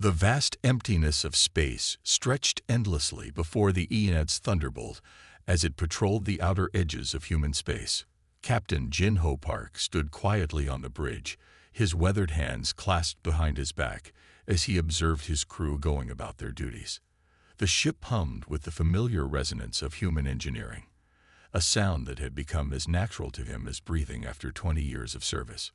The vast emptiness of space stretched endlessly before the Aeonid's thunderbolt as it patrolled the outer edges of human space. Captain Jin-Ho Park stood quietly on the bridge, his weathered hands clasped behind his back as he observed his crew going about their duties. The ship hummed with the familiar resonance of human engineering, a sound that had become as natural to him as breathing after 20 years of service.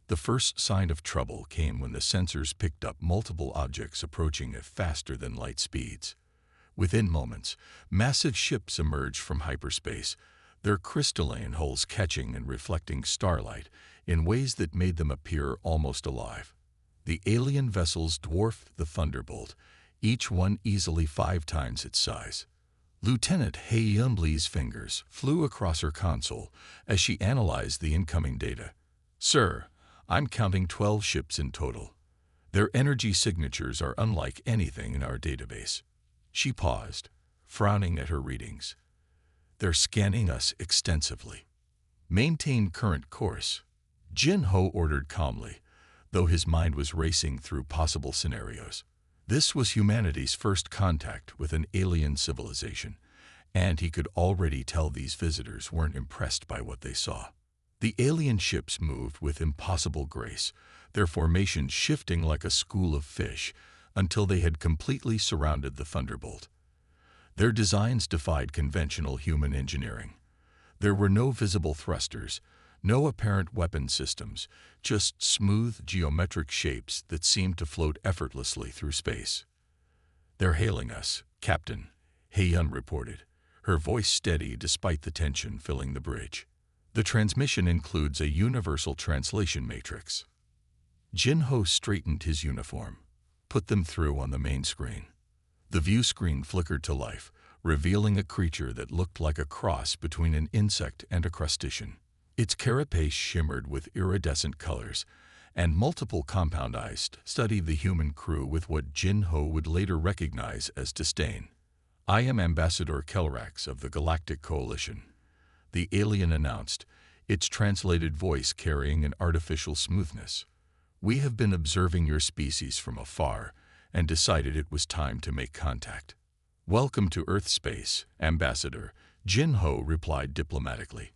The first sign of trouble came when the sensors picked up multiple objects approaching at faster than light speeds. Within moments, massive ships emerged from hyperspace, their crystalline hulls catching and reflecting starlight in ways that made them appear almost alive. The alien vessels dwarfed the Thunderbolt, each one easily 5 times its size. Lieutenant Hae-Yun-Lee's fingers flew across her console as she analyzed the incoming data. "Sir, I'm counting 12 ships in total. Their energy signatures are unlike anything in our database." She paused, frowning at her readings. "They're scanning us extensively. Maintain current course," Jin-Ho ordered calmly, though his mind was racing through possible scenarios. This was humanity's first contact with an alien civilization, and he could already tell these visitors weren't impressed by what they saw. The alien ships moved with impossible grace, their formation shifting like a school of fish until they had completely surrounded the Thunderbolt. Their designs defied conventional human engineering. There were no visible thrusters, no apparent weapon systems, just smooth geometric shapes that seemed to float effortlessly through space. "They're hailing us, Captain," Hae-Yun reported, her voice steady despite the tension filling the bridge. "The transmission includes a universal translation matrix." Jin-Ho straightened his uniform, put them through on the main screen. The view screen flickered to life, revealing a creature that looked like a cross between an insect and a crustacean. Its carapace shimmered with iridescent colors, and multiple compound eyes studied the human crew with what Jin-Ho would later recognize as disdain. "I am Ambassador Kelrax of the Galactic Coalition," the alien announced, its translated voice carrying an artificial smoothness. "We have been observing your species from afar and decided it was time to make contact." "Welcome to Earth space, Ambassador," Jin-Ho replied diplomatically.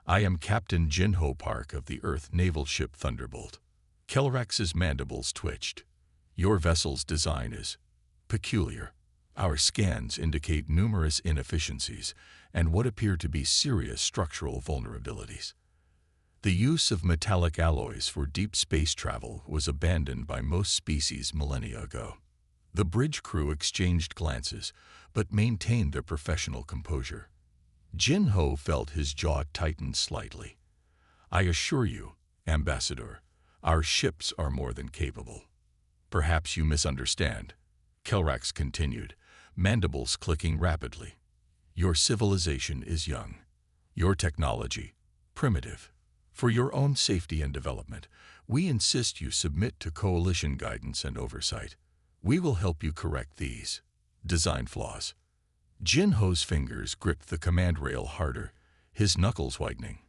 "I am Captain Jin-Ho Park of the Earth naval ship Thunderbolt." Kelrax's mandibles twitched. "Your vessel's design is peculiar. Our scans indicate numerous inefficiencies and what appear to be serious structural vulnerabilities." The use of metallic alloys for deep space travel was abandoned by most species millennia ago. The bridge crew exchanged glances, but maintained their professional composure. Jin-Ho felt his jaw tighten slightly. "I assure you, Ambassador, our ships are more than capable." "Perhaps you misunderstand," Kelrax continued, mandibles clicking rapidly. "Your civilization is young. Your technology, primitive. For your own safety and development, we insist you submit to Coalition guidance and oversight. We will help you correct these design flaws." Jin-Ho's fingers gripped the command rail harder, his knuckles whitening.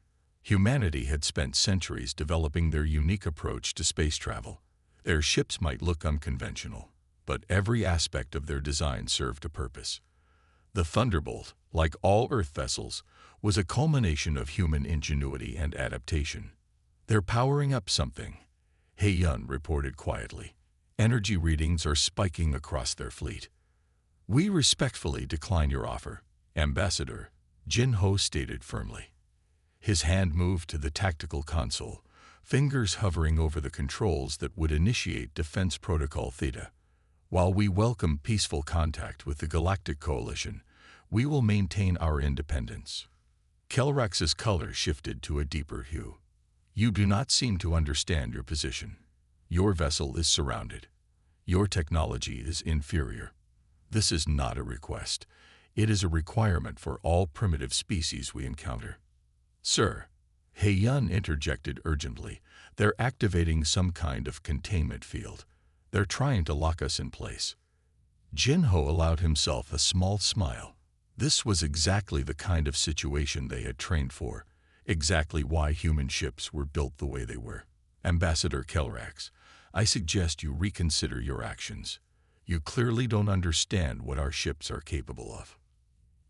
Humanity had spent centuries developing their unique approach to space travel. Their ships might look unconventional, but every aspect of their design served a purpose. The Thunderbolt, like all Earth vessels, was a culmination of human ingenuity and adaptation. "They're powering up something," Hae-Yun reported quietly. "Energy readings are spiking across their fleet." "We respectfully decline your offer, Ambassador," Jin-Ho stated firmly. His hand moved to the tactical console, fingers hovering over the controls that would initiate Defense Protocol Theta. "While we welcome peaceful contact with the Galactic Coalition, we will maintain our independence." Kelrax's color shifted to a deeper hue. "You do not seem to understand your position. Your vessel is surrounded. Your technology is inferior. This is not a request. It is a requirement for all primitive species we encounter." "Sir," Hae-Yun interjected urgently, "they're activating some kind of containment field. They're trying to lock us in place." Jin-Ho allowed himself a small smile. This was exactly the kind of situation they had trained for, exactly why human ships were built the way they were. "Ambassador Kelrax, I suggest you reconsider your actions. You clearly don't understand what our ships are capable of.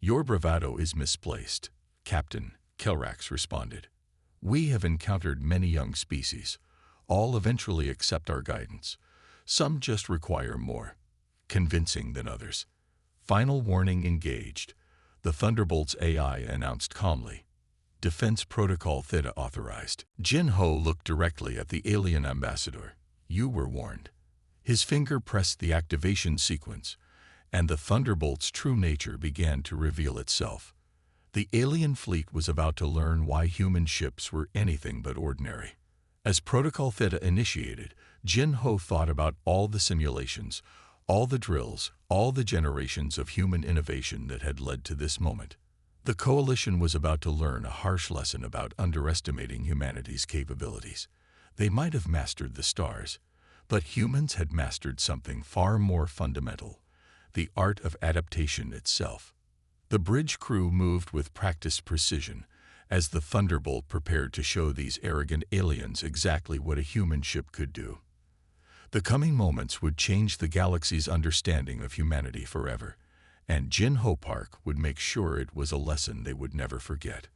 Your bravado is misplaced, Captain, Kelrax responded. We have encountered many young species. All eventually accept our guidance. Some just require more convincing than others. Final warning engaged. The Thunderbolt's AI announced calmly. Defense Protocol Theta authorized. Jin Ho looked directly at the alien ambassador. You were warned. His finger pressed the activation sequence, and the Thunderbolt's true nature began to reveal itself. The alien fleet was about to learn why human ships were anything but ordinary. As Protocol Theta initiated, Jin Ho thought about all the simulations, all the drills, all the generations of human innovation that had led to this moment. The Coalition was about to learn a harsh lesson about underestimating humanity's capabilities. They might have mastered the stars, but humans had mastered something far more fundamental, the art of adaptation itself. The bridge crew moved with practiced precision as the Thunderbolt prepared to show these arrogant aliens exactly what a human ship could do. The coming moments would change the galaxy's understanding of humanity forever, and Jin Ho Park would make sure it was a lesson they would never forget.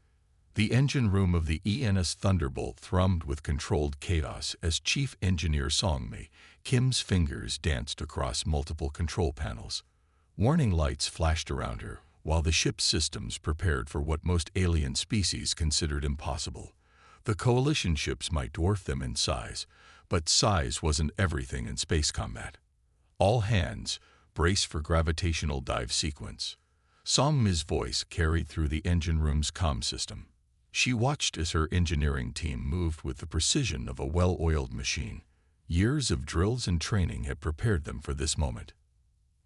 The engine room of the ENS Thunderbolt thrummed with controlled chaos as Chief Engineer Songmei Kim's fingers danced across multiple control panels. Warning lights flashed around her, while the ship's systems prepared for what most alien species considered impossible. The Coalition ships might dwarf them in size, but size wasn't everything in space combat. All hands, brace for gravitational dive sequence. Songmei's voice carried through the engine room's comm system. She watched as her engineering team moved with the precision of a well-oiled machine. Years of drills and training had prepared them for this moment.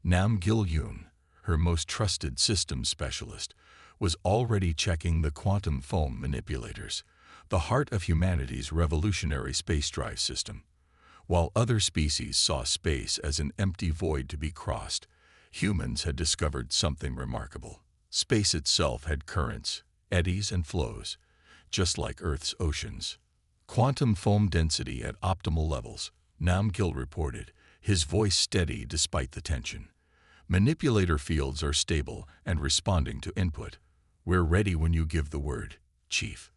Nam Gil-yoon, her most trusted systems specialist, was already checking the quantum foam manipulators, the heart of humanity's revolutionary space drive system. While other species saw space as an empty void to be crossed, humans had discovered something remarkable. Space itself had currents, eddies, and flows, just like Earth's oceans. Quantum foam density at optimal levels, Nam Gil reported, his voice steady despite the tension. Manipulator fields are stable and responding to input. We're ready when you give the word, Chief.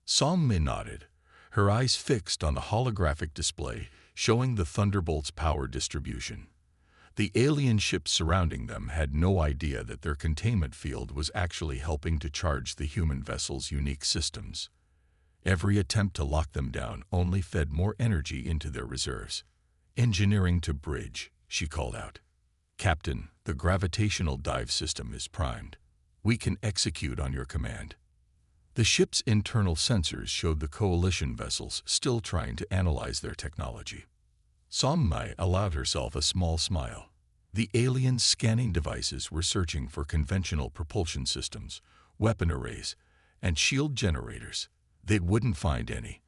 Songmei nodded, her eyes fixed on the holographic display showing the Thunderbolt's power distribution. The alien ships surrounding them had no idea that their containment field was actually helping to charge the human vessel's unique systems. Every attempt to lock them down only fed more energy into their reserves. Engineering to bridge, she called out. Captain, the gravitational dive system is primed. We can execute on your command. The ship's internal sensors showed the Coalition vessels still trying to analyze their technology. Songmei allowed herself a small smile. The alien scanning devices were searching for conventional propulsion systems, weapon arrays, and shield generators. They wouldn't find any,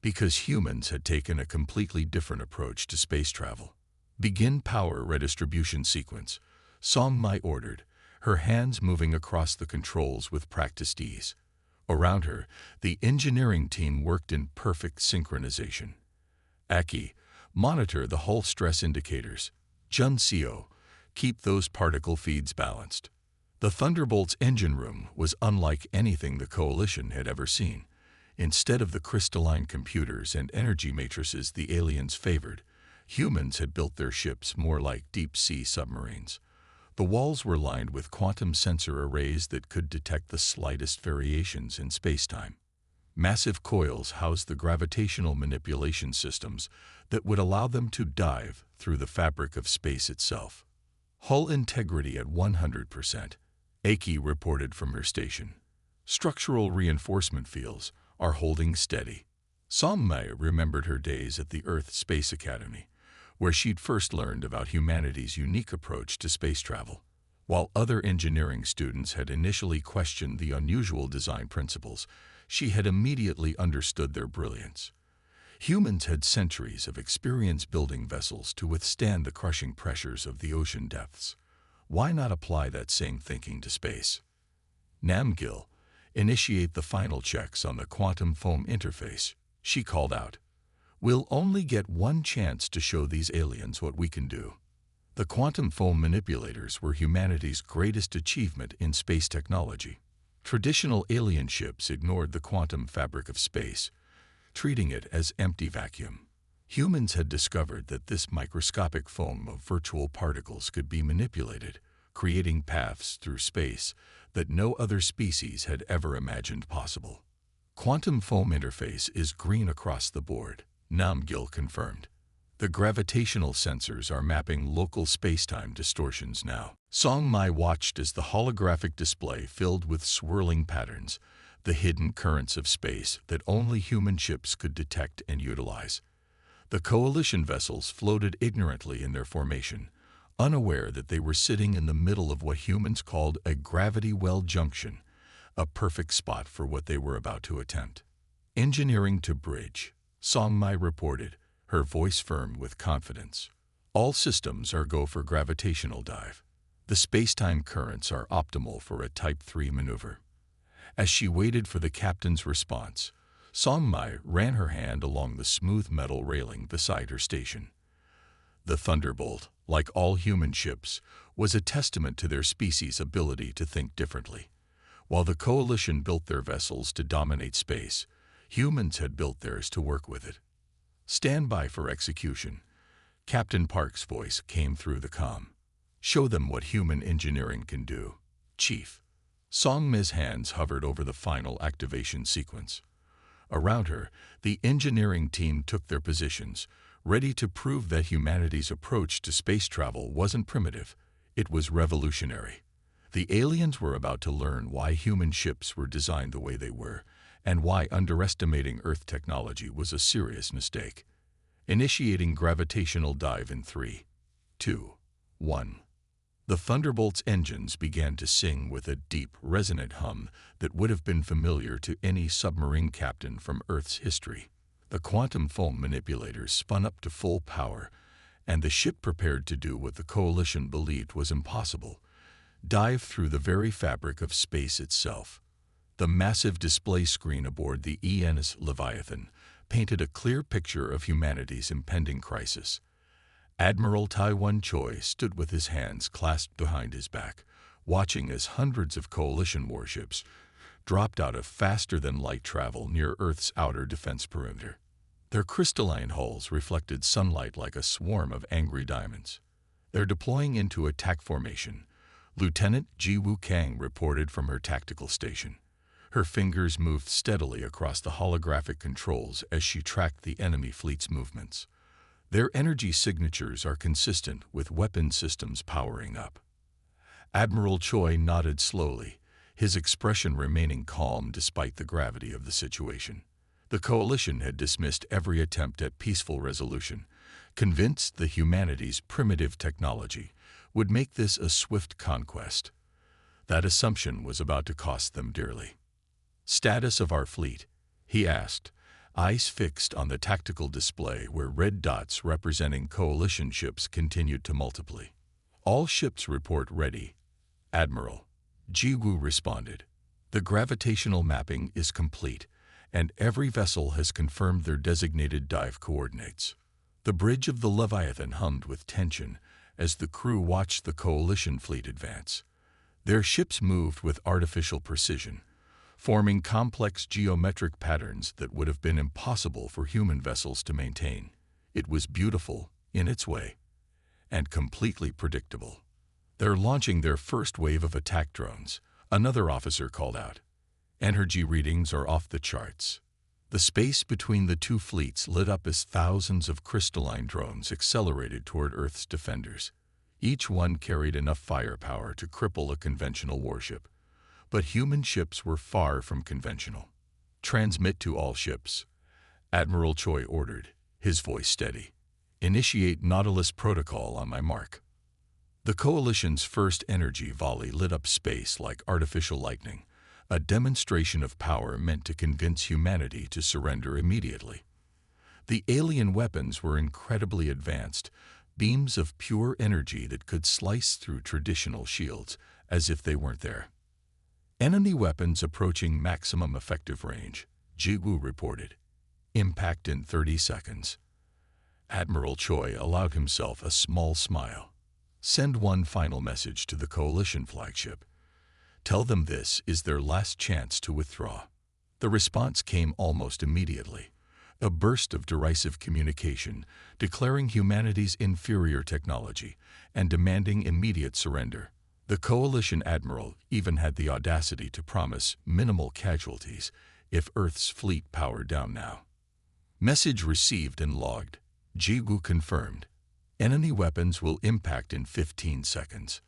because humans had taken a completely different approach to space travel. Begin power redistribution sequence, Songmei ordered, her hands moving across the controls with practiced ease. Around her, the engineering team worked in perfect synchronization. Aki, monitor the hull stress indicators. Jun Seo, keep those particle feeds balanced. The Thunderbolt's engine room was unlike anything the Coalition had ever seen. Instead of the crystalline computers and energy matrices the aliens favored, humans had built their ships more like deep-sea submarines. The walls were lined with quantum sensor arrays that could detect the slightest variations in spacetime. Massive coils housed the gravitational manipulation systems that would allow them to dive through the fabric of space itself. Hull integrity at 100%, Aki reported from her station. Structural reinforcement fields are holding steady. Songmei remembered her days at the Earth Space Academy, where she'd first learned about humanity's unique approach to space travel. While other engineering students had initially questioned the unusual design principles, she had immediately understood their brilliance. Humans had centuries of experience building vessels to withstand the crushing pressures of the ocean depths. Why not apply that same thinking to space? Nam Gil, initiate the final checks on the quantum foam interface, she called out. We'll only get one chance to show these aliens what we can do. The quantum foam manipulators were humanity's greatest achievement in space technology. Traditional alien ships ignored the quantum fabric of space, treating it as empty vacuum. Humans had discovered that this microscopic foam of virtual particles could be manipulated, creating paths through space that no other species had ever imagined possible. Quantum foam interface is green across the board, Namgil confirmed. The gravitational sensors are mapping local spacetime distortions now. Song Mai watched as the holographic display filled with swirling patterns, the hidden currents of space that only human ships could detect and utilize. The coalition vessels floated ignorantly in their formation, unaware that they were sitting in the middle of what humans called a gravity well junction, a perfect spot for what they were about to attempt. Engineering to bridge, Song Mai reported, her voice firm with confidence. All systems are go for gravitational dive. The space-time currents are optimal for a Type 3 maneuver. As she waited for the captain's response, Song Mai ran her hand along the smooth metal railing beside her station. The Thunderbolt, like all human ships, was a testament to their species' ability to think differently. While the Coalition built their vessels to dominate space, humans had built theirs to work with it. Stand by for execution. Captain Park's voice came through the comm. Show them what human engineering can do, Chief. Song Mi's hands hovered over the final activation sequence. Around her, the engineering team took their positions, ready to prove that humanity's approach to space travel wasn't primitive, it was revolutionary. The aliens were about to learn why human ships were designed the way they were, and why underestimating Earth technology was a serious mistake. Initiating gravitational dive in 3, 2, 1. The Thunderbolt's engines began to sing with a deep, resonant hum that would have been familiar to any submarine captain from Earth's history. The quantum foam manipulators spun up to full power, and the ship prepared to do what the Coalition believed was impossible: dive through the very fabric of space itself. The massive display screen aboard the ENS Leviathan painted a clear picture of humanity's impending crisis. Admiral Taiwan Choi stood with his hands clasped behind his back, watching as hundreds of Coalition warships dropped out of faster-than-light travel near Earth's outer defense perimeter. Their crystalline hulls reflected sunlight like a swarm of angry diamonds. They're deploying into attack formation, Lieutenant Jiwoo Kang reported from her tactical station. Her fingers moved steadily across the holographic controls as she tracked the enemy fleet's movements. Their energy signatures are consistent with weapon systems powering up. Admiral Choi nodded slowly, his expression remaining calm despite the gravity of the situation. The Coalition had dismissed every attempt at peaceful resolution, convinced that humanity's primitive technology would make this a swift conquest. That assumption was about to cost them dearly. "Status of our fleet?" he asked, eyes fixed on the tactical display where red dots representing Coalition ships continued to multiply. "All ships report ready, Admiral," Jiwoo responded. "The gravitational mapping is complete, and every vessel has confirmed their designated dive coordinates." The bridge of the Leviathan hummed with tension as the crew watched the Coalition fleet advance. Their ships moved with artificial precision, forming complex geometric patterns that would have been impossible for human vessels to maintain. It was beautiful, in its way, and completely predictable. "They're launching their first wave of attack drones," another officer called out. "Energy readings are off the charts." The space between the two fleets lit up as thousands of crystalline drones accelerated toward Earth's defenders. Each one carried enough firepower to cripple a conventional warship. But human ships were far from conventional. "Transmit to all ships," Admiral Choi ordered, his voice steady. "Initiate Nautilus protocol on my mark." The Coalition's first energy volley lit up space like artificial lightning, a demonstration of power meant to convince humanity to surrender immediately. The alien weapons were incredibly advanced, beams of pure energy that could slice through traditional shields as if they weren't there. "Enemy weapons approaching maximum effective range," Jiwoo reported. Impact in 30 seconds. Admiral Choi allowed himself a small smile. Send one final message to the Coalition flagship. Tell them this is their last chance to withdraw. The response came almost immediately. A burst of derisive communication declaring humanity's inferior technology and demanding immediate surrender. The Coalition Admiral even had the audacity to promise minimal casualties if Earth's fleet powered down now. Message received and logged. Jigu confirmed. Enemy weapons will impact in 15 seconds.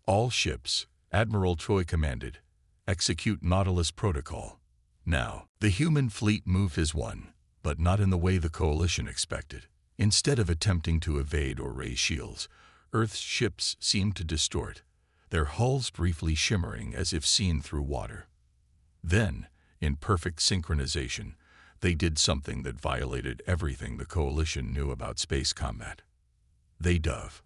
All ships, Admiral Choi commanded, execute Nautilus Protocol. Now, the human fleet move is one, but not in the way the Coalition expected. Instead of attempting to evade or raise shields, Earth's ships seemed to distort, their hulls briefly shimmering as if seen through water. Then, in perfect synchronization, they did something that violated everything the Coalition knew about space combat. They dove.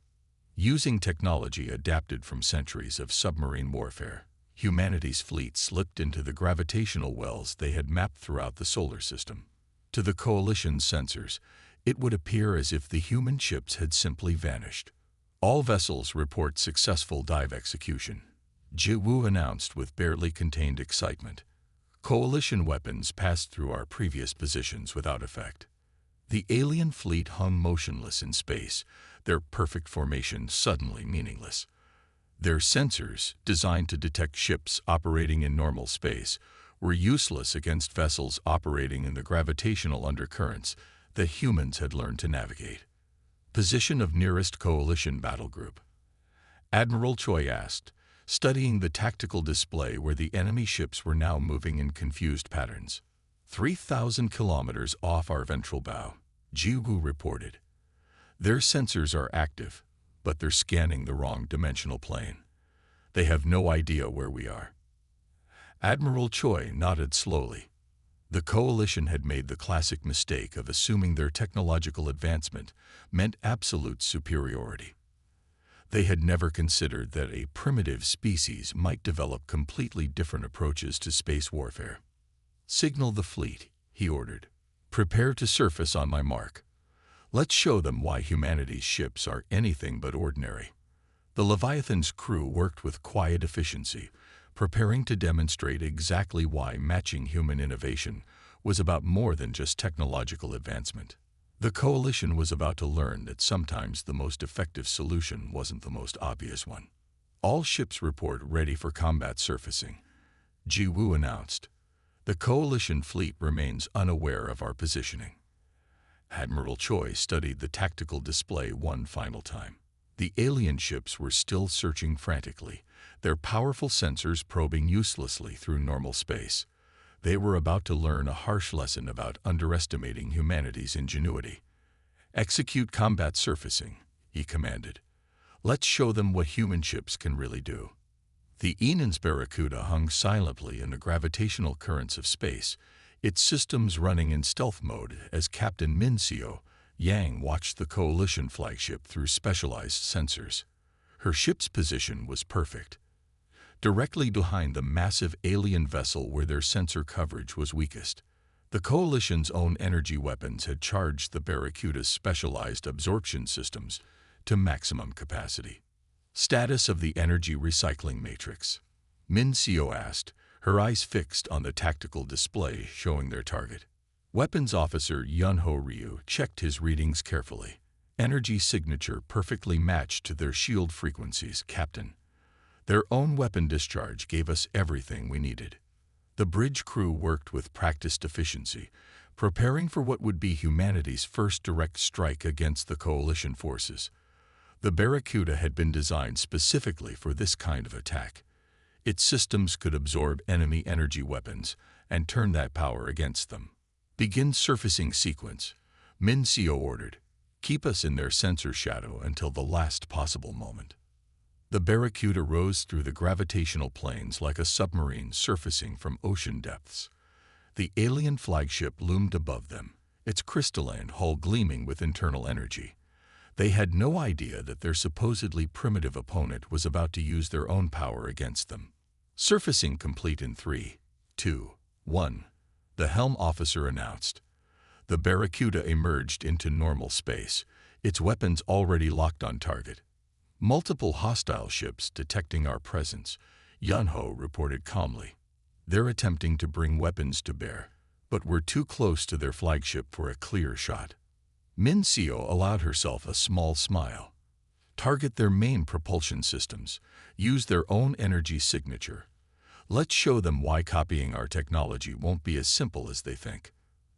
Using technology adapted from centuries of submarine warfare, humanity's fleet slipped into the gravitational wells they had mapped throughout the solar system. To the Coalition's sensors, it would appear as if the human ships had simply vanished. All vessels report successful dive execution, Jiwu announced with barely contained excitement. Coalition weapons passed through our previous positions without effect. The alien fleet hung motionless in space, their perfect formation suddenly meaningless. Their sensors, designed to detect ships operating in normal space, were useless against vessels operating in the gravitational undercurrents that humans had learned to navigate. Position of nearest Coalition battle group. Admiral Choi asked, studying the tactical display where the enemy ships were now moving in confused patterns. 3,000 kilometers off our ventral bow, Jigu reported. Their sensors are active, but they're scanning the wrong dimensional plane. They have no idea where we are. Admiral Choi nodded slowly. The Coalition had made the classic mistake of assuming their technological advancement meant absolute superiority. They had never considered that a primitive species might develop completely different approaches to space warfare. Signal the fleet, he ordered. Prepare to surface on my mark. Let's show them why humanity's ships are anything but ordinary. The Leviathan's crew worked with quiet efficiency, preparing to demonstrate exactly why matching human innovation was about more than just technological advancement. The Coalition was about to learn that sometimes the most effective solution wasn't the most obvious one. All ships report ready for combat surfacing, Jiwu announced. The Coalition fleet remains unaware of our positioning. Admiral Choi studied the tactical display one final time. The alien ships were still searching frantically, their powerful sensors probing uselessly through normal space. They were about to learn a harsh lesson about underestimating humanity's ingenuity. Execute combat surfacing, he commanded. Let's show them what human ships can really do. The Enan's Barracuda hung silently in the gravitational currents of space, its systems running in stealth mode as Captain Min-seo Yang watched the Coalition flagship through specialized sensors. Her ship's position was perfect, directly behind the massive alien vessel where their sensor coverage was weakest. The Coalition's own energy weapons had charged the Barracuda's specialized absorption systems to maximum capacity. Status of the energy recycling matrix, Min-seo asked, her eyes fixed on the tactical display showing their target. Weapons Officer Yunho Ryu checked his readings carefully. Energy signature perfectly matched to their shield frequencies, Captain. Their own weapon discharge gave us everything we needed. The bridge crew worked with practiced efficiency, preparing for what would be humanity's first direct strike against the Coalition forces. The Barracuda had been designed specifically for this kind of attack. Its systems could absorb enemy energy weapons and turn that power against them. Begin surfacing sequence, Min-seo ordered. Keep us in their sensor shadow until the last possible moment. The Barracuda rose through the gravitational planes like a submarine surfacing from ocean depths. The alien flagship loomed above them, its crystalline hull gleaming with internal energy. They had no idea that their supposedly primitive opponent was about to use their own power against them. Surfacing complete in 3, 2, 1, the helm officer announced. The Barracuda emerged into normal space, its weapons already locked on target. Multiple hostile ships detecting our presence, Yunho reported calmly. They're attempting to bring weapons to bear, but we're too close to their flagship for a clear shot. Min Seo allowed herself a small smile. Target their main propulsion systems. Use their own energy signature. Let's show them why copying our technology won't be as simple as they think.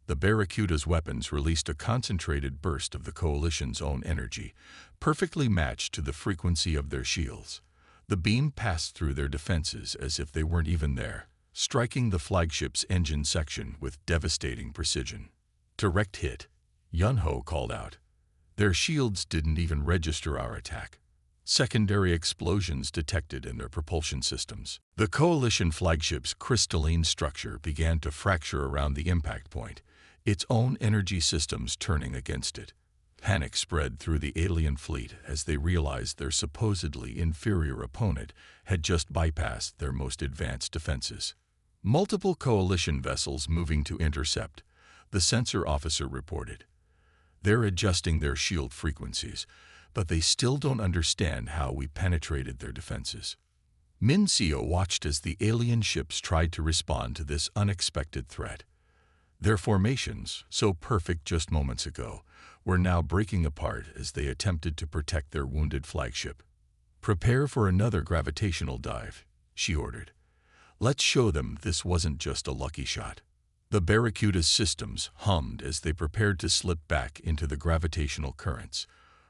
The Barracuda's weapons released a concentrated burst of the Coalition's own energy, perfectly matched to the frequency of their shields. The beam passed through their defenses as if they weren't even there, striking the flagship's engine section with devastating precision. Direct hit, Yunho called out. Their shields didn't even register our attack. Secondary explosions detected in their propulsion systems. The Coalition flagship's crystalline structure began to fracture around the impact point, its own energy systems turning against it. Panic spread through the alien fleet as they realized their supposedly inferior opponent had just bypassed their most advanced defenses. Multiple Coalition vessels moving to intercept, the sensor officer reported. They're adjusting their shield frequencies, but they still don't understand how we penetrated their defenses. Min Seo watched as the alien ships tried to respond to this unexpected threat. Their formations, so perfect just moments ago, were now breaking apart as they attempted to protect their wounded flagship. Prepare for another gravitational dive, she ordered. Let's show them this wasn't just a lucky shot. The Barracuda's systems hummed as they prepared to slip back into the gravitational currents.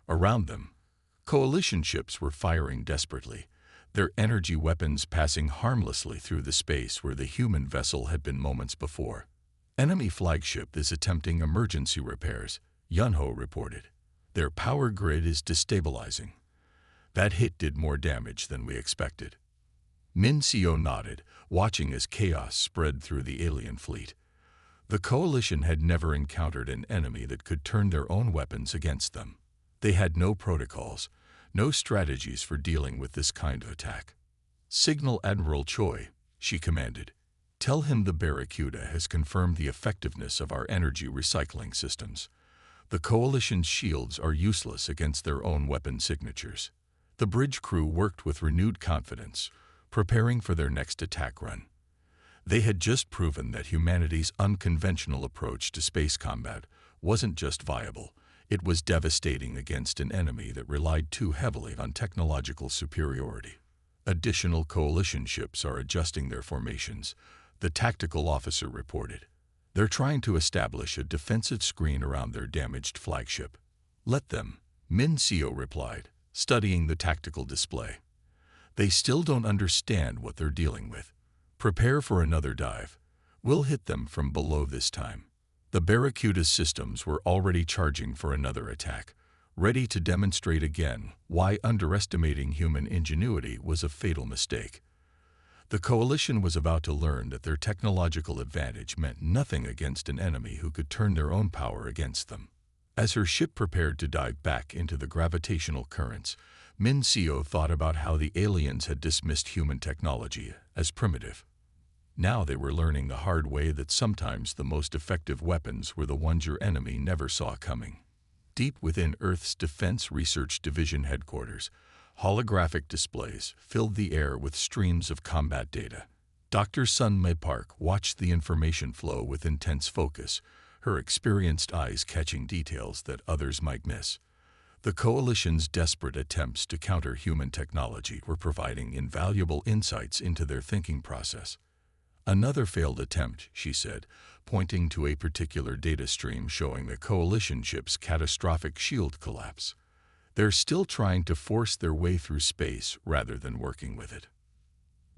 Around them, Coalition ships were firing desperately, their energy weapons passing harmlessly through the space where the human vessel had been moments before. Enemy flagship is attempting emergency repairs, Yunho reported. Their power grid is destabilizing. That hit did more damage than we expected. Min Seo nodded, watching as chaos spread through the alien fleet. The Coalition had never encountered an enemy that could turn their own weapons against them. They had no protocols, no strategies for dealing with this kind of attack. Signal Admiral Choi, she commanded. Tell him the Barracuda has confirmed the effectiveness of our energy recycling systems. The Coalition's shields are useless against their own weapon signatures. The bridge crew worked with renewed confidence, preparing for their next attack run. They had just proven that humanity's unconventional approach to space combat wasn't just viable, it was devastating against an enemy that relied too heavily on technological superiority. Additional Coalition ships are adjusting their formations, the tactical officer reported. They're trying to establish a defensive screen around their damaged flagship. Let them, Min Seo replied, studying the tactical display. They still don't understand what they're dealing with. Prepare for another dive. We'll hit them from below this time. The Barracuda's systems were already charging for another attack, ready to demonstrate again why underestimating human ingenuity was a fatal mistake. The Coalition was about to learn that their technological advantage meant nothing against an enemy who could turn their own power against them. As her ship prepared to dive back into the gravitational currents, Min Seo thought about how the aliens had dismissed human technology as primitive. Now they were learning the hard way that sometimes the most effective weapons were the ones your enemy never saw coming. Deep within Earth's Defense Research Division headquarters, holographic displays filled the air with streams of combat data. Dr. Sun Mei Park watched the information flow with intense focus, her experienced eyes catching details that others might miss. The Coalition's desperate attempts to counter human technology were providing invaluable insights into their thinking process. Another failed attempt, she said, pointing to a particular data stream showing the Coalition ship's catastrophic shield collapse. They're still trying to force their way through space rather than working with it.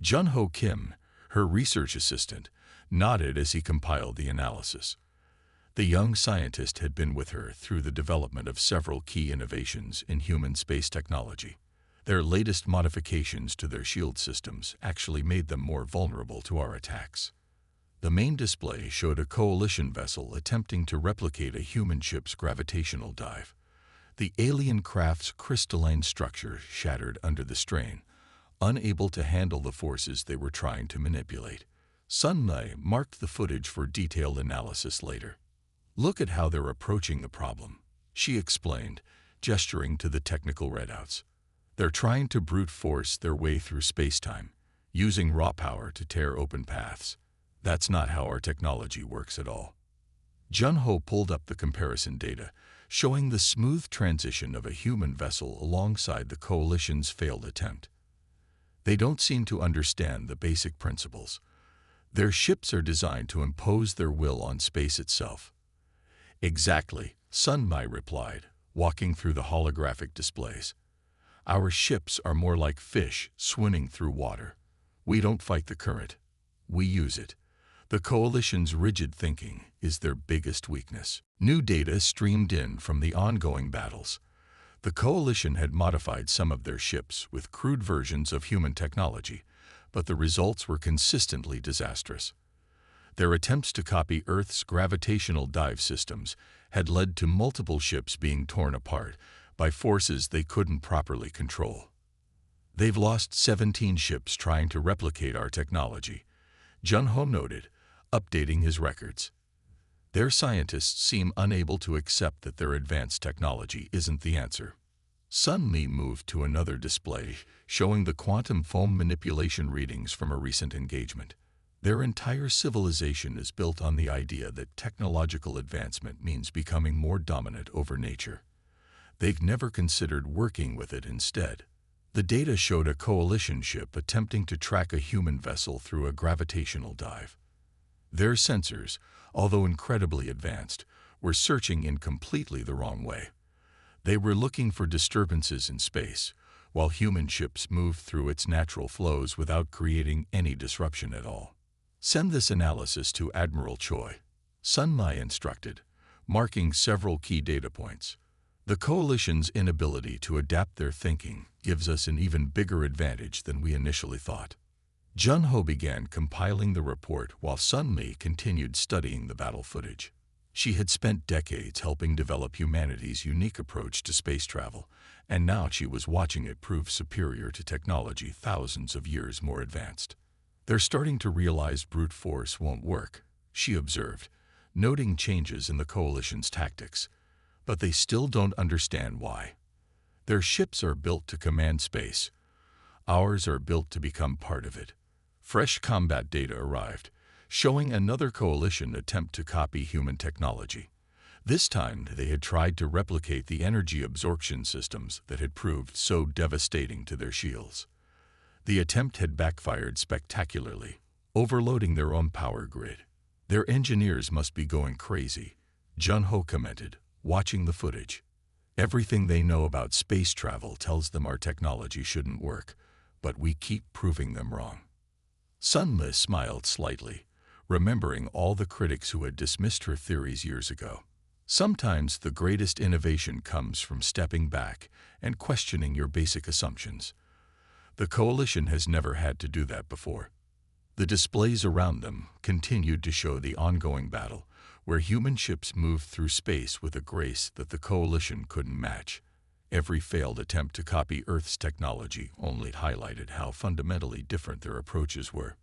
Junho Kim, her research assistant, nodded as he compiled the analysis. The young scientist had been with her through the development of several key innovations in human space technology. Their latest modifications to their shield systems actually made them more vulnerable to our attacks. The main display showed a Coalition vessel attempting to replicate a human ship's gravitational dive. The alien craft's crystalline structure shattered under the strain, unable to handle the forces they were trying to manipulate. Sun Mei marked the footage for detailed analysis later. Look at how they're approaching the problem, she explained, gesturing to the technical readouts. They're trying to brute force their way through space-time, using raw power to tear open paths. That's not how our technology works at all. Jun-Ho pulled up the comparison data, showing the smooth transition of a human vessel alongside the Coalition's failed attempt. They don't seem to understand the basic principles. Their ships are designed to impose their will on space itself. Exactly, Sun Mai replied, walking through the holographic displays. Our ships are more like fish swimming through water. We don't fight the current. We use it. The Coalition's rigid thinking is their biggest weakness. New data streamed in from the ongoing battles. The Coalition had modified some of their ships with crude versions of human technology, but the results were consistently disastrous. Their attempts to copy Earth's gravitational dive systems had led to multiple ships being torn apart by forces they couldn't properly control. They've lost 17 ships trying to replicate our technology, Jun-Ho noted, updating his records. Their scientists seem unable to accept that their advanced technology isn't the answer. Sun Mi moved to another display, showing the quantum foam manipulation readings from a recent engagement. Their entire civilization is built on the idea that technological advancement means becoming more dominant over nature. They've never considered working with it instead. The data showed a Coalition ship attempting to track a human vessel through a gravitational dive. Their sensors, although incredibly advanced, were searching in completely the wrong way. They were looking for disturbances in space, while human ships moved through its natural flows without creating any disruption at all. Send this analysis to Admiral Choi, Sun Mai instructed, marking several key data points. The Coalition's inability to adapt their thinking gives us an even bigger advantage than we initially thought. Jun-Ho began compiling the report while Sun Mi continued studying the battle footage. She had spent decades helping develop humanity's unique approach to space travel, and now she was watching it prove superior to technology thousands of years more advanced. They're starting to realize brute force won't work, she observed, noting changes in the Coalition's tactics. But they still don't understand why. Their ships are built to command space. Ours are built to become part of it. Fresh combat data arrived, showing another Coalition attempt to copy human technology. This time, they had tried to replicate the energy absorption systems that had proved so devastating to their shields. The attempt had backfired spectacularly, overloading their own power grid. Their engineers must be going crazy, Jun-Ho commented, watching the footage. Everything they know about space travel tells them our technology shouldn't work, but we keep proving them wrong. Sun Mi smiled slightly, remembering all the critics who had dismissed her theories years ago. Sometimes the greatest innovation comes from stepping back and questioning your basic assumptions. The Coalition has never had to do that before. The displays around them continued to show the ongoing battle, where human ships moved through space with a grace that the Coalition couldn't match. Every failed attempt to copy Earth's technology only highlighted how fundamentally different their approaches were.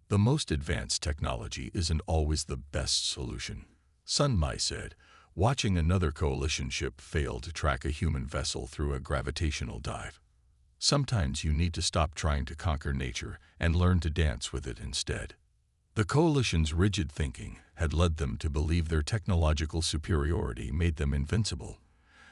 The most advanced technology isn't always the best solution, Sun Mi said, watching another Coalition ship fail to track a human vessel through a gravitational dive. Sometimes you need to stop trying to conquer nature and learn to dance with it instead. The Coalition's rigid thinking had led them to believe their technological superiority made them invincible.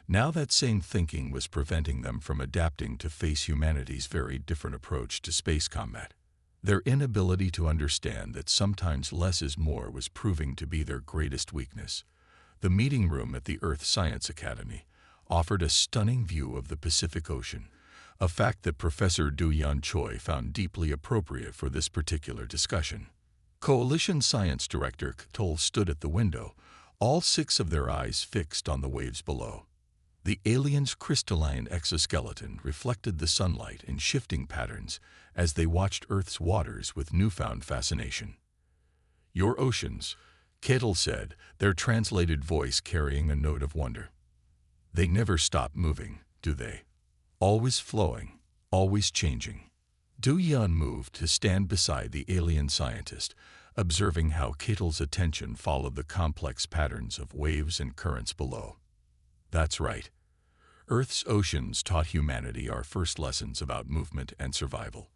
Now that same thinking was preventing them from adapting to face humanity's very different approach to space combat. Their inability to understand that sometimes less is more was proving to be their greatest weakness. The meeting room at the Earth Science Academy offered a stunning view of the Pacific Ocean, a fact that Professor Du-Yan Choi found deeply appropriate for this particular discussion. Coalition Science Director Ktoll stood at the window, all 6 of their eyes fixed on the waves below. The alien's crystalline exoskeleton reflected the sunlight in shifting patterns as they watched Earth's waters with newfound fascination. "Your oceans," Ktoll said, their translated voice carrying a note of wonder. "They never stop moving, do they? Always flowing, always changing." Du-Yan moved to stand beside the alien scientist, observing how Kittle's attention followed the complex patterns of waves and currents below. That's right. Earth's oceans taught humanity our first lessons about movement and survival.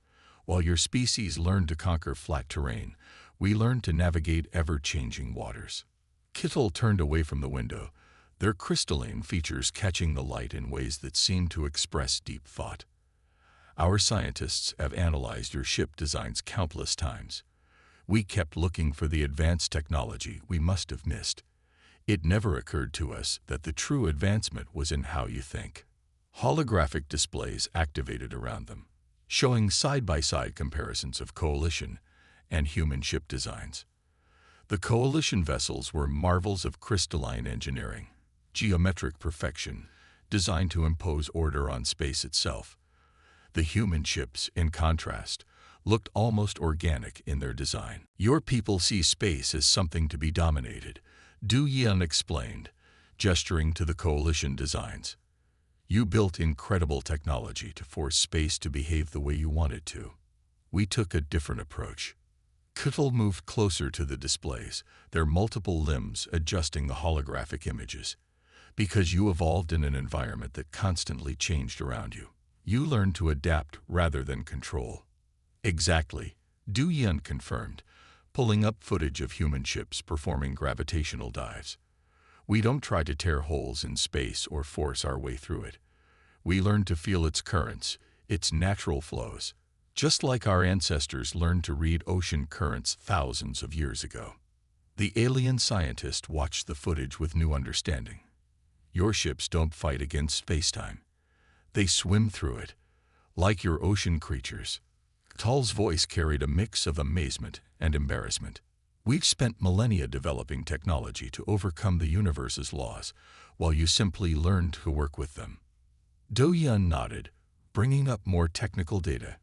While your species learned to conquer flat terrain, we learned to navigate ever-changing waters. Kittle turned away from the window, their crystalline features catching the light in ways that seemed to express deep thought. Our scientists have analyzed your ship designs countless times. We kept looking for the advanced technology we must have missed. It never occurred to us that the true advancement was in how you think. Holographic displays activated around them, showing side-by-side comparisons of Coalition and human ship designs. The Coalition vessels were marvels of crystalline engineering, geometric perfection, designed to impose order on space itself. The human ships, in contrast, looked almost organic in their design. Your people see space as something to be dominated, Du Yan explained, gesturing to the Coalition designs. You built incredible technology to force space to behave the way you want it to. We took a different approach. Kittle moved closer to the displays, their multiple limbs adjusting the holographic images. Because you evolved in an environment that constantly changed around you, you learned to adapt rather than control. Exactly, Du Yan confirmed, pulling up footage of human ships performing gravitational dives. We don't try to tear holes in space or force our way through it. We learn to feel its currents, its natural flows, just like our ancestors learned to read ocean currents thousands of years ago. The alien scientist watched the footage with new understanding. Your ships don't fight against space-time. They swim through it, like your ocean creatures. Tull's voice carried a mix of amazement and embarrassment. We've spent millennia developing technology to overcome the universe's laws, while you simply learned to work with them. Do Yun nodded, bringing up more technical data.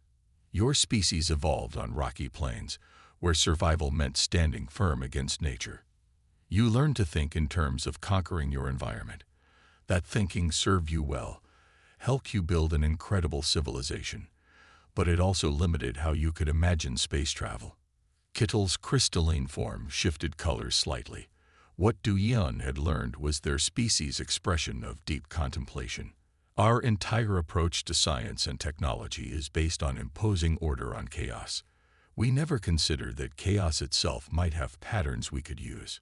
Your species evolved on rocky plains, where survival meant standing firm against nature. You learned to think in terms of conquering your environment. That thinking served you well, helped you build an incredible civilization, but it also limited how you could imagine space travel. Kittle's crystalline form shifted colors slightly. What Du Yun had learned was their species' expression of deep contemplation. Our entire approach to science and technology is based on imposing order on chaos. We never considered that chaos itself might have patterns we could use.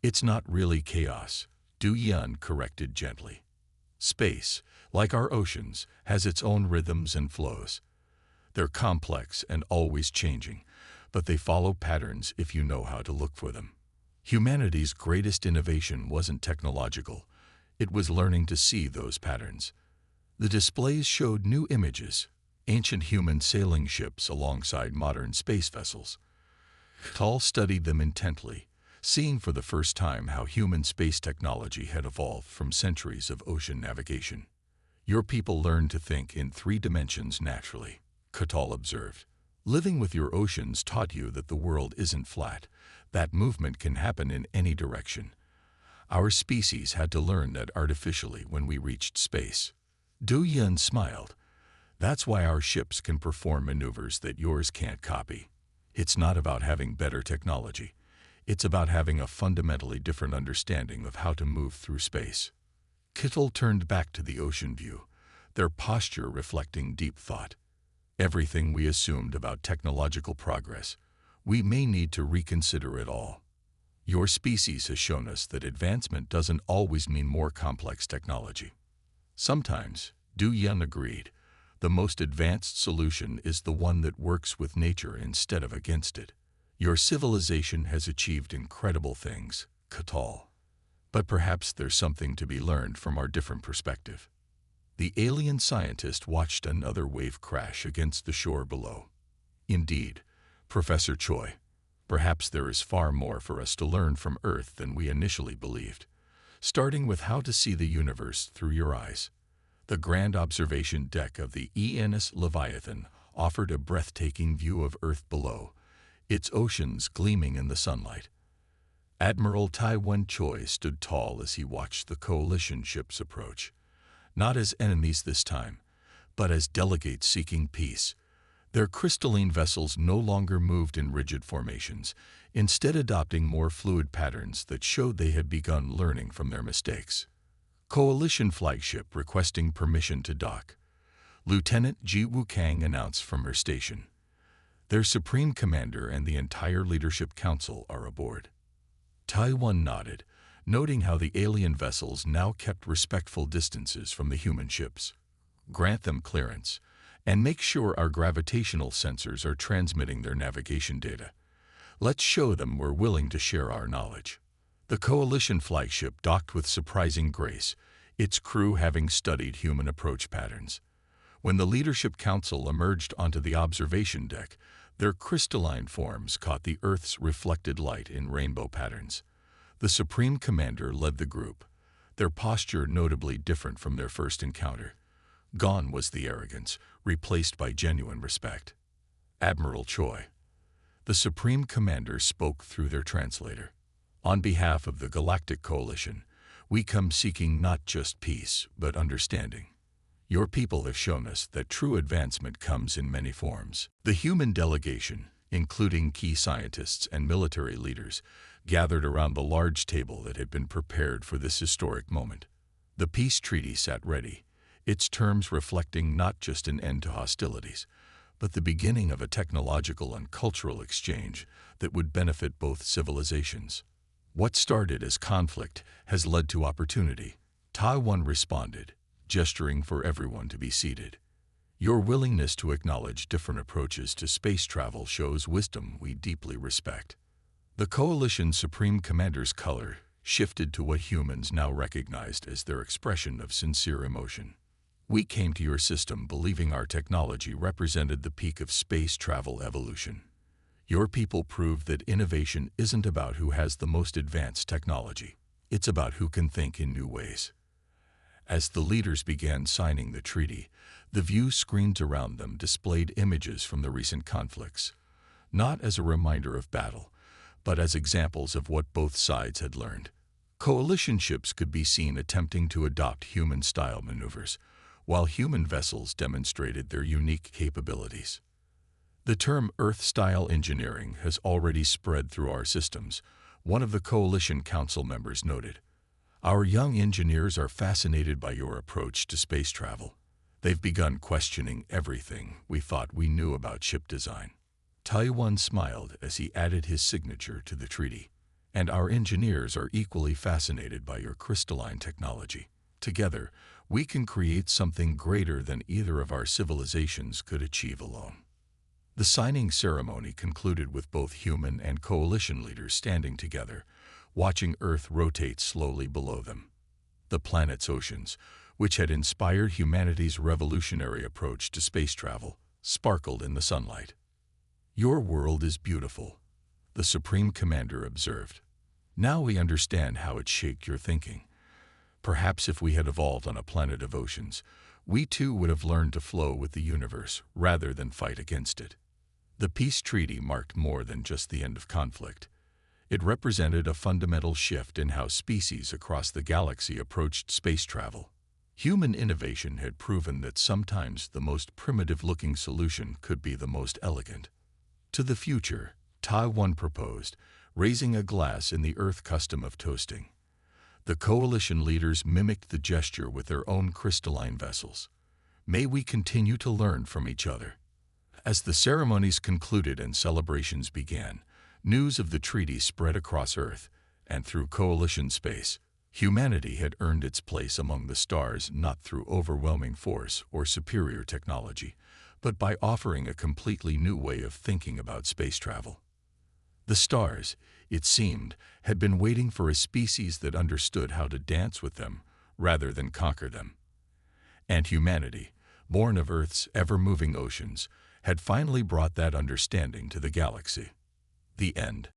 It's not really chaos, Du Yun corrected gently. Space, like our oceans, has its own rhythms and flows. They're complex and always changing, but they follow patterns if you know how to look for them. Humanity's greatest innovation wasn't technological. It was learning to see those patterns. The displays showed new images, ancient human sailing ships alongside modern space vessels. Tull studied them intently, seeing for the first time how human space technology had evolved from centuries of ocean navigation. Your people learned to think in 3 dimensions naturally, Tull observed. Living with your oceans taught you that the world isn't flat, that movement can happen in any direction. Our species had to learn that artificially when we reached space. Du Yun smiled. That's why our ships can perform maneuvers that yours can't copy. It's not about having better technology. It's about having a fundamentally different understanding of how to move through space. Kittle turned back to the ocean view, their posture reflecting deep thought. Everything we assumed about technological progress, we may need to reconsider it all. Your species has shown us that advancement doesn't always mean more complex technology. Sometimes, Du Yun agreed, the most advanced solution is the one that works with nature instead of against it. Your civilization has achieved incredible things, Kittle. But perhaps there's something to be learned from our different perspective. The alien scientist watched another wave crash against the shore below. Indeed, Professor Choi, perhaps there is far more for us to learn from Earth than we initially believed, starting with how to see the universe through your eyes. The grand observation deck of the ENS Leviathan offered a breathtaking view of Earth below, its oceans gleaming in the sunlight. Admiral Taiwan Choi stood tall as he watched the coalition ships approach. Not as enemies this time, but as delegates seeking peace. Their crystalline vessels no longer moved in rigid formations, instead adopting more fluid patterns that showed they had begun learning from their mistakes. Coalition flagship requesting permission to dock. Lieutenant Ji Wukang announced from her station. Their Supreme Commander and the entire Leadership Council are aboard. Taiwan nodded, noting how the alien vessels now kept respectful distances from the human ships. Grant them clearance, and make sure our gravitational sensors are transmitting their navigation data. Let's show them we're willing to share our knowledge. The Coalition flagship docked with surprising grace, its crew having studied human approach patterns. When the Leadership Council emerged onto the observation deck, their crystalline forms caught the Earth's reflected light in rainbow patterns. The Supreme Commander led the group, their posture notably different from their first encounter. Gone was the arrogance, replaced by genuine respect. Admiral Choi. The Supreme Commander spoke through their translator. On behalf of the Galactic Coalition, we come seeking not just peace, but understanding. Your people have shown us that true advancement comes in many forms. The human delegation, including key scientists and military leaders, gathered around the large table that had been prepared for this historic moment. The peace treaty sat ready, its terms reflecting not just an end to hostilities, but the beginning of a technological and cultural exchange that would benefit both civilizations. What started as conflict has led to opportunity, Taiwan responded, gesturing for everyone to be seated. Your willingness to acknowledge different approaches to space travel shows wisdom we deeply respect. The Coalition's Supreme Commander's color shifted to what humans now recognized as their expression of sincere emotion. We came to your system believing our technology represented the peak of space travel evolution. Your people proved that innovation isn't about who has the most advanced technology. It's about who can think in new ways. As the leaders began signing the treaty, the view screens around them displayed images from the recent conflicts, not as a reminder of battle, but as examples of what both sides had learned. Coalition ships could be seen attempting to adopt human-style maneuvers, while human vessels demonstrated their unique capabilities. The term Earth-style engineering has already spread through our systems, one of the Coalition Council members noted. Our young engineers are fascinated by your approach to space travel. They've begun questioning everything we thought we knew about ship design. Taiwan smiled as he added his signature to the treaty. And our engineers are equally fascinated by your crystalline technology. Together, we can create something greater than either of our civilizations could achieve alone. The signing ceremony concluded with both human and coalition leaders standing together, watching Earth rotate slowly below them. The planet's oceans, which had inspired humanity's revolutionary approach to space travel, sparkled in the sunlight. Your world is beautiful, the Supreme Commander observed. Now we understand how it shaped your thinking. Perhaps if we had evolved on a planet of oceans, we too would have learned to flow with the universe rather than fight against it. The peace treaty marked more than just the end of conflict. It represented a fundamental shift in how species across the galaxy approached space travel. Human innovation had proven that sometimes the most primitive-looking solution could be the most elegant. To the future, Taiwan proposed, raising a glass in the Earth custom of toasting. The coalition leaders mimicked the gesture with their own crystalline vessels. May we continue to learn from each other. As the ceremonies concluded and celebrations began, news of the treaty spread across Earth, and through coalition space, humanity had earned its place among the stars not through overwhelming force or superior technology, but by offering a completely new way of thinking about space travel. The stars, it seemed, had been waiting for a species that understood how to dance with them rather than conquer them. And humanity, born of Earth's ever-moving oceans, had finally brought that understanding to the galaxy. The end.